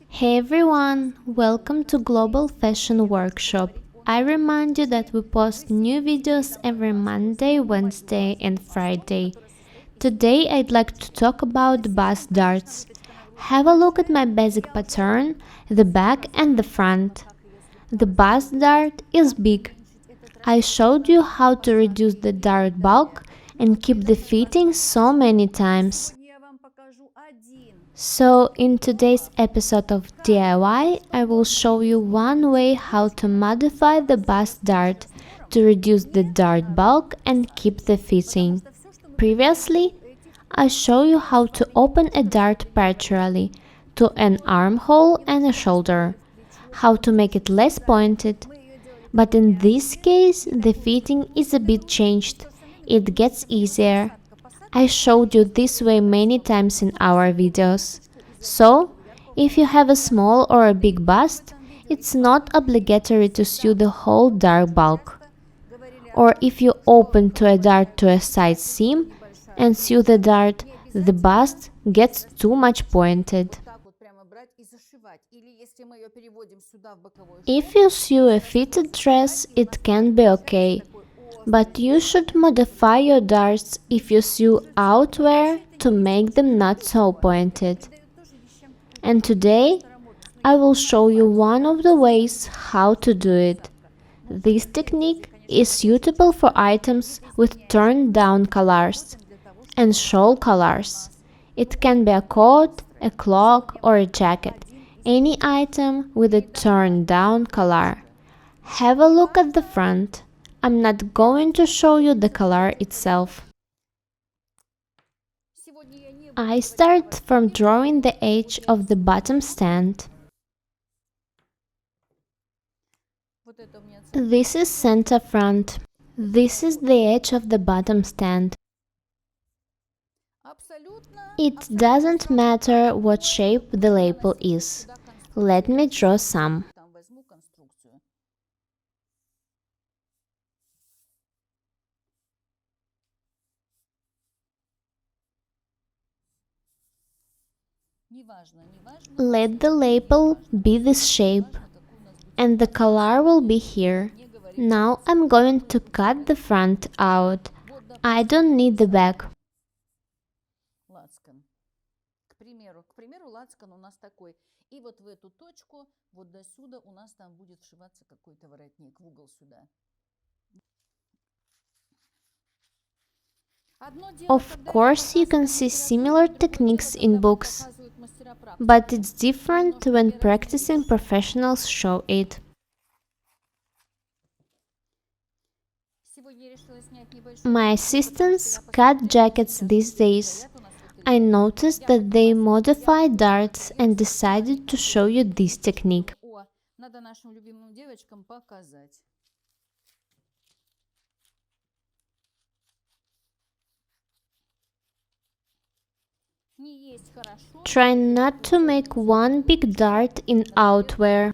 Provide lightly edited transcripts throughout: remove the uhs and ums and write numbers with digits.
Hey everyone, welcome to Global Fashion Workshop. I remind you that we post new videos every Monday, Wednesday and Friday. Today I'd like to talk about bust darts. Have a look at my basic pattern, the back and the front. The bust dart is big. I showed you how to reduce the dart bulk and keep the fitting so many times. So in today's episode of DIY, I will show you one way how to modify the bust dart to reduce the dart bulk and keep the fitting. Previously, I showed you how to open a dart partially to an armhole and a shoulder, how to make it less pointed. But in this case, the fitting is a bit changed. It gets easier. I showed you this way many times in our videos. So, if you have a small or a big bust, it's not obligatory to sew the whole dart bulk. Or if you open to a dart to a side seam and sew the dart, the bust gets too much pointed. If you sew a fitted dress, it can be okay. But you should modify your darts if you sew outwear to make them not so pointed. And today, I will show you one of the ways how to do it. This technique is suitable for items with turned down collars and shawl collars. It can be a coat, a cloak or a jacket, any item with a turned down collar. Have a look at the front. I'm not going to show you the collar itself. I start from drawing the edge of the bottom stand. This is center front. This is the edge of the bottom stand. It doesn't matter what shape the label is. Let me draw some. Let the label be this shape, and the collar will be here. Now I'm going to cut the front out. I don't need the back. Of course, you can see similar techniques in books, but it's different when practicing professionals show it. My assistants cut jackets these days. I noticed that they modify darts and decided to show you this technique. Try not to make one big dart in outwear.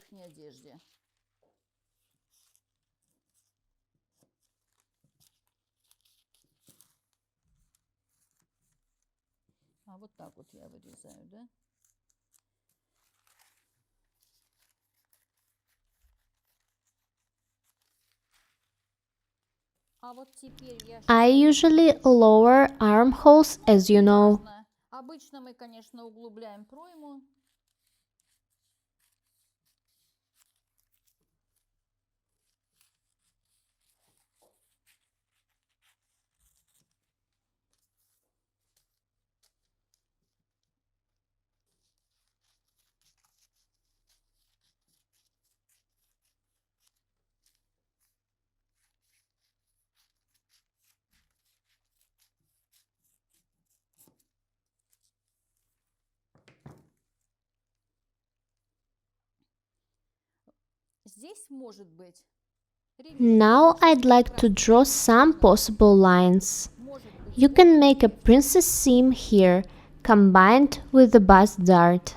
I usually lower armholes, as you know. Now I'd like to draw some possible lines. You can make a princess seam here, combined with the bust dart.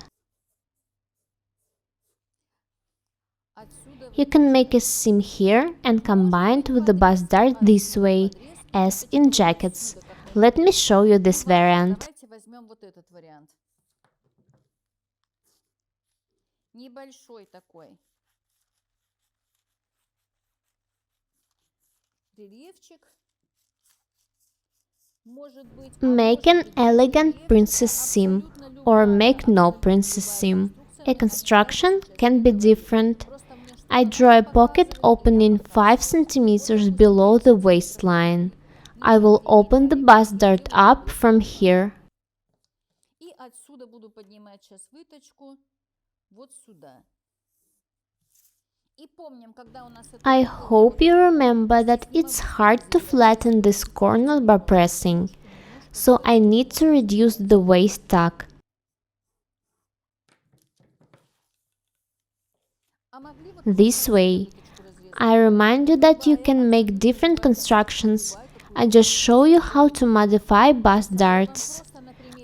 You can make a seam here and combined with the bust dart this way, as in jackets. Let me show you this variant. небольшой такой рельефчик. Make an elegant princess seam or make no princess seam. A construction can be different. I draw a pocket opening 5 centimeters below the waistline. I will open the bust dart up from here. И отсюда буду поднимать сейчас выточку вот сюда. I hope you remember that it's hard to flatten this corner by pressing, so I need to reduce the waist tuck. This way. I remind you that you can make different constructions. I just show you how to modify bust darts.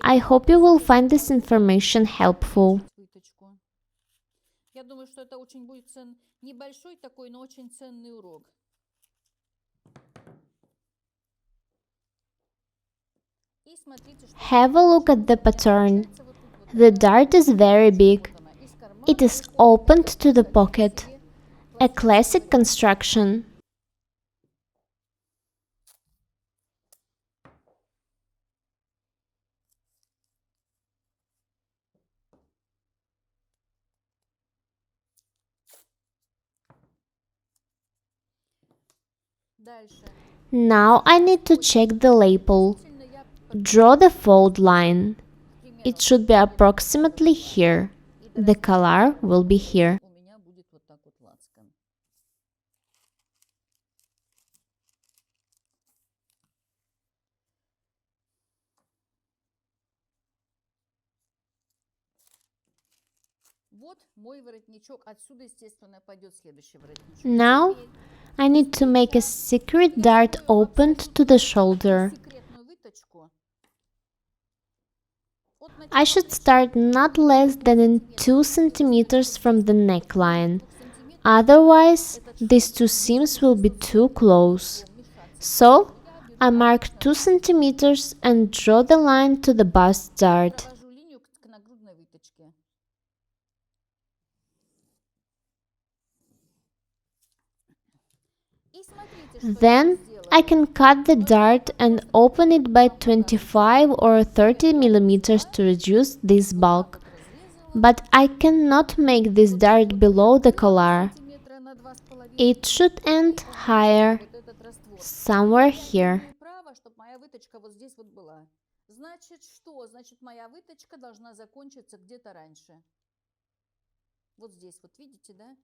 I hope you will find this information helpful. Я думаю, что это очень будет небольшой такой, но очень ценный урок. Have a look at the pattern. The dart is very big. It is opened to the pocket. A classic construction. Now I need to check the lapel. Draw the fold line. It should be approximately here. The collar will be here. Now I need to make a secret dart opened to the shoulder. I should start not less than in 2 centimeters from the neckline. Otherwise, these two seams will be too close. So, I mark 2 centimeters and draw the line to the bust dart. Then I can cut the dart and open it by 25 or 30 millimeters to reduce this bulk. But I cannot make this dart below the collar. It should end higher, somewhere here. Значит, что? Значит, моя выточка должна закончиться где-то раньше. Вот здесь, вот видите, да?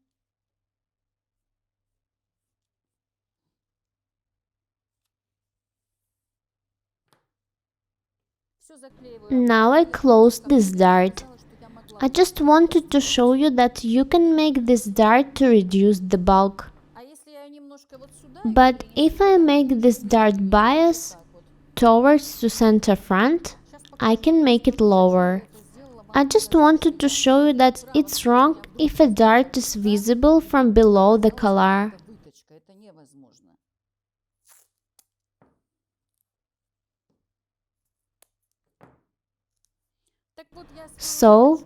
Now I closed this dart. I just wanted to show you that you can make this dart to reduce the bulk. But if I make this dart bias towards the center front, I can make it lower. I just wanted to show you that it's wrong if a dart is visible from below the collar. So,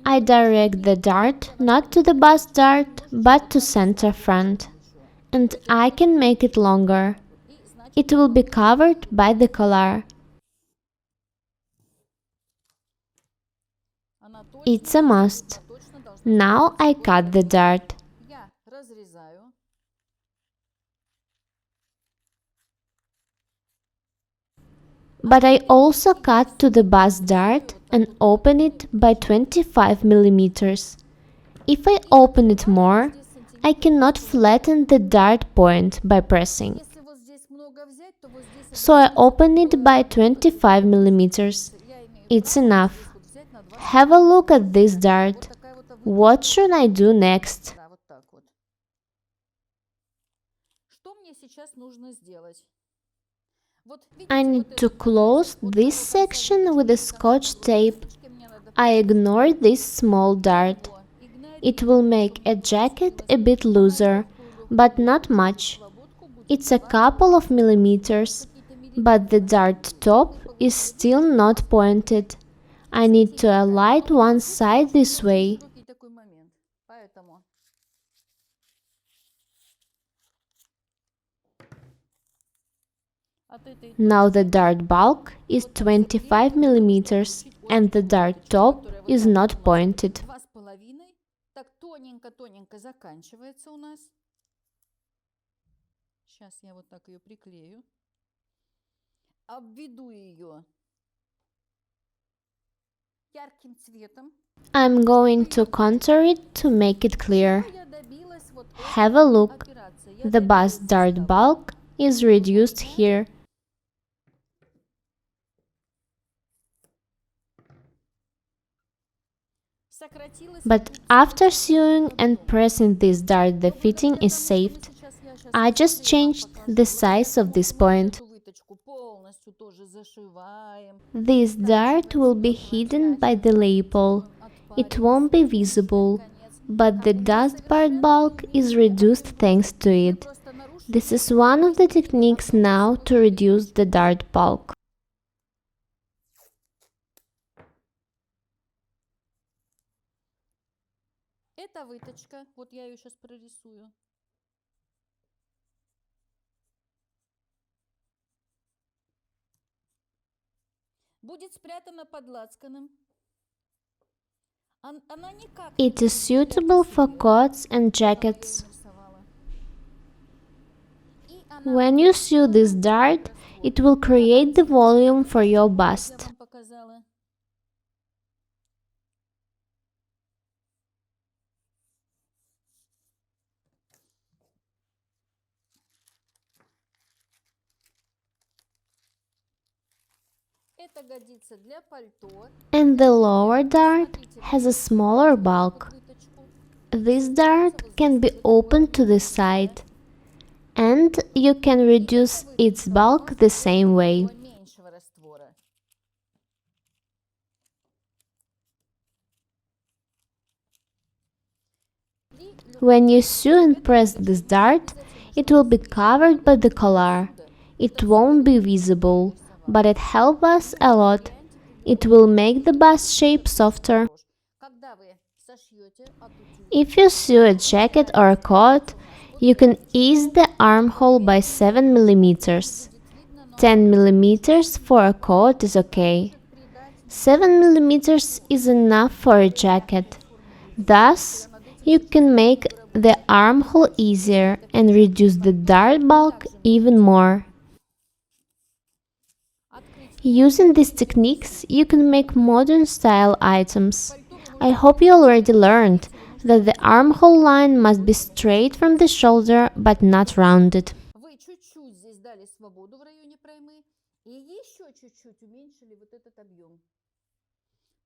I direct the dart not to the bust dart, but to center front. And I can make it longer. It will be covered by the collar. It's a must. Now I cut the dart. But I also cut to the bust dart and open it by 25 millimeters. If I open it more, I cannot flatten the dart point by pressing. So I open it by 25 millimeters. It's enough. Have a look at this dart. What should I do next? I need to close this section with a scotch tape. I ignore this small dart. It will make a jacket a bit looser, but not much. It's a couple of millimeters, but the dart top is still not pointed. I need to align one side this way. Now the dart bulk is 25 millimeters and the dart top is not pointed. 2,5. Так тоненько-тоненько заканчивается у нас. Сейчас я вот так ее приклею. Обведу ее ярким цветом. I'm going to contour it to make it clear. Я добилась вот Have a look. операции. Я The bust dart bulk is reduced here. сократилась. But after sewing and pressing this dart, the fitting is saved. I just changed the size of this point. Выточку полностью тоже зашиваем. This dart will be hidden by the lapel. It won't be visible, but the dust part bulk is reduced thanks to it. Просто наружу This is one of the techniques now to reduce the dart bulk. это выточка. Вот я ее сейчас прорисую. Будет спрятана под лацканом. Она никак не It is suitable for coats and jackets. нарисовала. И она, When you sew this dart, it will create the volume for your я bust. вам показала. Это годится для пальто. And the lower dart has a smaller bulk. Выточку. This dart can be opened to the side, and you can reduce its bulk the same way. Такого меньшего раствора. When you sew and press this dart, it will be covered by the collar. It won't be visible, but it helps us a lot. It will make the bust shape softer. Когда вы сошьете от утюга, If you sew a jacket or a coat, you can ease the armhole by 7 millimeters. 10 millimeters for a coat is okay. 7 millimeters is enough for a jacket. Thus, you can make the armhole easier and reduce the dart bulk even more. Using these techniques, you can make modern style items. I hope you already learned that the armhole line must be straight from the shoulder but not rounded. вы чуть-чуть здесь дали свободу в районе проймы и еще чуть-чуть уменьшили вот этот объем.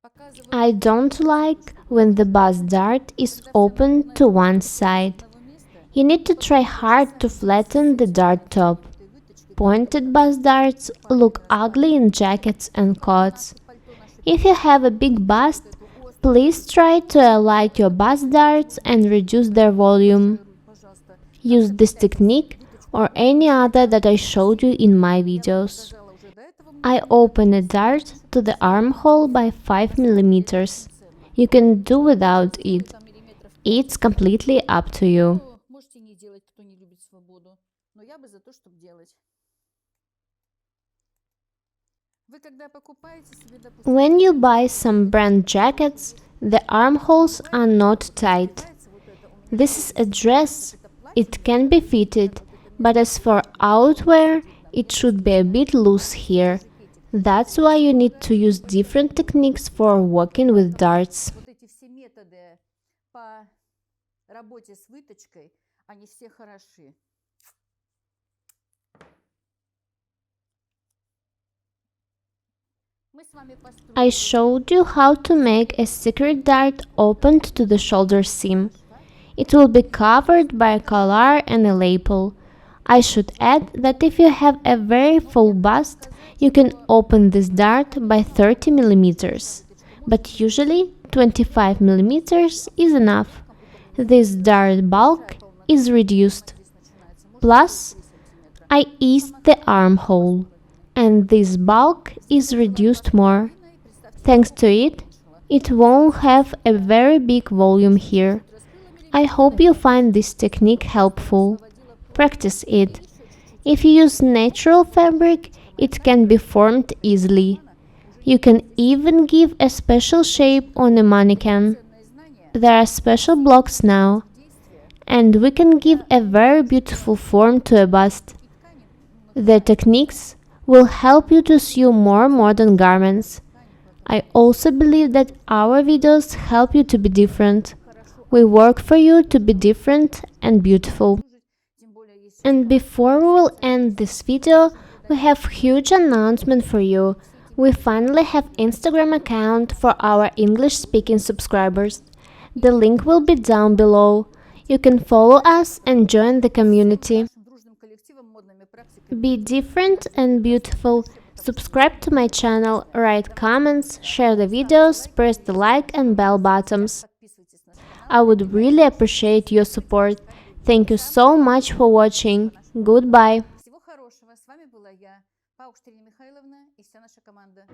Показываю I don't like when the bust dart is open to one side. одного места You need to try hard to flatten the dart top. этой выточки. Pointed bust darts look ugly in jackets and coats. If you have a big bust, please try to align your bust darts and reduce their volume. Пожалуйста. Use this technique or any other that I showed you in my videos. Нажала уже до этого. I open a dart to the armhole by 5 millimeters. You can do without it. Там миллиметров It's completely up to you. Ну, можете не делать, кто не любит свободу. Но я бы за то, чтобы делать. Вы когда покупаете себе, допустим, When you buy some brand jackets, the armholes are not tight. нравится вот это, у меня This is a dress. это платье, It can be fitted, but as for outwear, it should be a bit loose here. That's why you need to use different techniques for working with darts. вот эти все методы по работе с выточкой, они все хороши. Мы с вами построим. I showed you how to make a secret dart opened to the shoulder seam. It will be covered by a collar and a lapel. I should add that if you have a very full bust, you can open this dart by 30 millimeters. But usually 25 millimeters is enough. This dart bulk is reduced. Plus, I eased the armhole, and this bulk is reduced more. Thanks to it, it won't have a very big volume here. I hope you find this technique helpful. Practice it. If you use natural fabric, it can be formed easily. You can even give a special shape on a mannequin. There are special blocks now, and we can give a very beautiful form to a bust. The techniques will help you to sew more modern garments. I also believe that our videos help you to be different. We work for you to be different and beautiful. And before we will end this video, we have huge announcement for you. We finally have Instagram account for our English speaking subscribers. The link will be down below. You can follow us and join the community. Be different and beautiful. Subscribe to my channel, write comments, share the videos, press the like and bell buttons. I would really appreciate your support. Thank you so much for watching. Goodbye. Всего хорошего. С вами была я, Paukshte Irina Михайловна и вся наша команда.